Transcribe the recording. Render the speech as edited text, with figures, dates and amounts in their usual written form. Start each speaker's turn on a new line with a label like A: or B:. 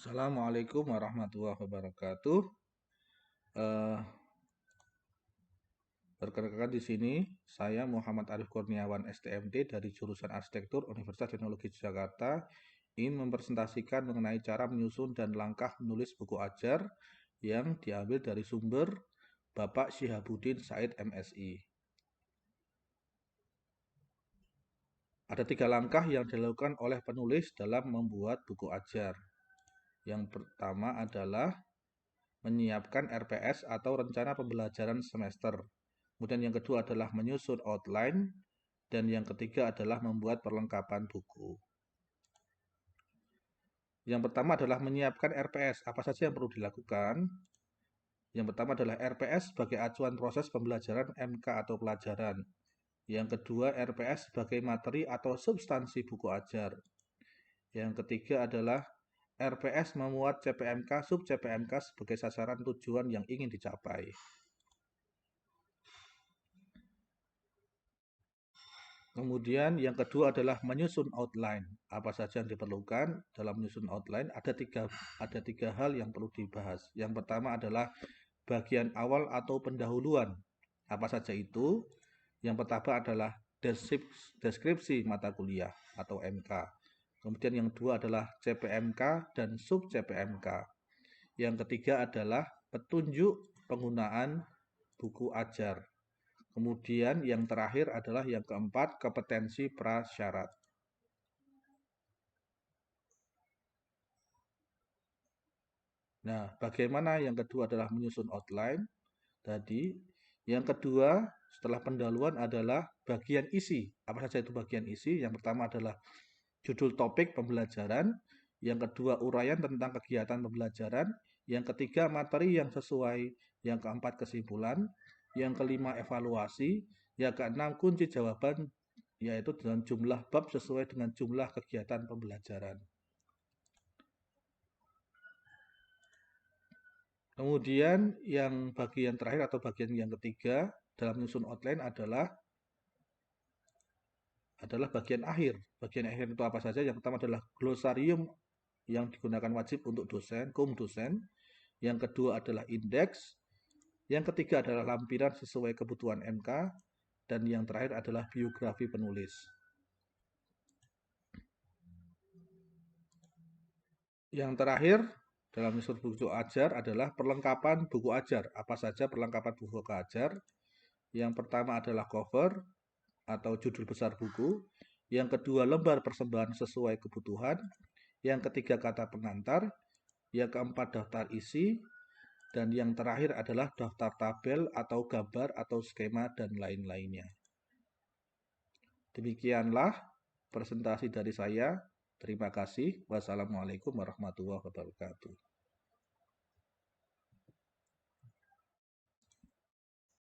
A: Assalamualaikum warahmatullahi wabarakatuh. Perkenalkan di sini saya Muhammad Arif Kurniawan STMD dari jurusan Arsitektur Universitas Teknologi Jakarta ingin mempresentasikan mengenai cara menyusun dan langkah menulis buku ajar yang diambil dari sumber Bapak Syihabuddin Said MSI. Ada 3 langkah yang dilakukan oleh penulis dalam membuat buku ajar. Yang pertama adalah menyiapkan RPS atau rencana pembelajaran semester. Kemudian yang kedua adalah menyusun outline, dan yang ketiga adalah membuat perlengkapan buku. Yang pertama adalah menyiapkan RPS. Apa saja yang perlu dilakukan? Yang pertama adalah RPS sebagai acuan proses pembelajaran MK atau pelajaran. Yang kedua, RPS sebagai materi atau substansi buku ajar. Yang ketiga adalah RPS memuat CPMK, sub CPMK sebagai sasaran tujuan yang ingin dicapai. Kemudian yang kedua adalah menyusun outline. Apa saja yang diperlukan dalam menyusun outline? Ada tiga hal yang perlu dibahas. Yang pertama adalah bagian awal atau pendahuluan. Apa saja itu? Yang pertama adalah deskripsi mata kuliah atau MK. Kemudian yang kedua adalah CPMK dan sub CPMK. Yang ketiga adalah petunjuk penggunaan buku ajar. Kemudian yang terakhir adalah yang keempat, kompetensi prasyarat. Nah, bagaimana yang kedua adalah menyusun outline tadi. Yang kedua, setelah pendahuluan adalah bagian isi. Apa saja itu bagian isi? Yang pertama adalah judul topik pembelajaran. Yang kedua, uraian tentang kegiatan pembelajaran. Yang ketiga, materi yang sesuai. Yang keempat, kesimpulan. Yang kelima, evaluasi. Yang keenam, kunci jawaban, yaitu dengan jumlah bab sesuai dengan jumlah kegiatan pembelajaran. Kemudian yang bagian terakhir atau bagian yang ketiga dalam menyusun outline adalah bagian akhir. Bagian akhir itu apa saja? Yang pertama adalah glosarium yang digunakan wajib untuk dosen, kaum dosen. Yang kedua adalah indeks. Yang ketiga adalah lampiran sesuai kebutuhan MK. Dan yang terakhir adalah biografi penulis. Yang terakhir dalam menyusun buku ajar adalah perlengkapan buku ajar. Apa saja perlengkapan buku ajar? Yang pertama adalah cover atau judul besar buku. Yang kedua, lembar persembahan sesuai kebutuhan. Yang ketiga, kata pengantar. Yang keempat, daftar isi. Dan yang terakhir adalah daftar tabel atau gambar atau skema dan lain-lainnya. Demikianlah presentasi dari saya. Terima kasih. Wassalamualaikum warahmatullahi wabarakatuh.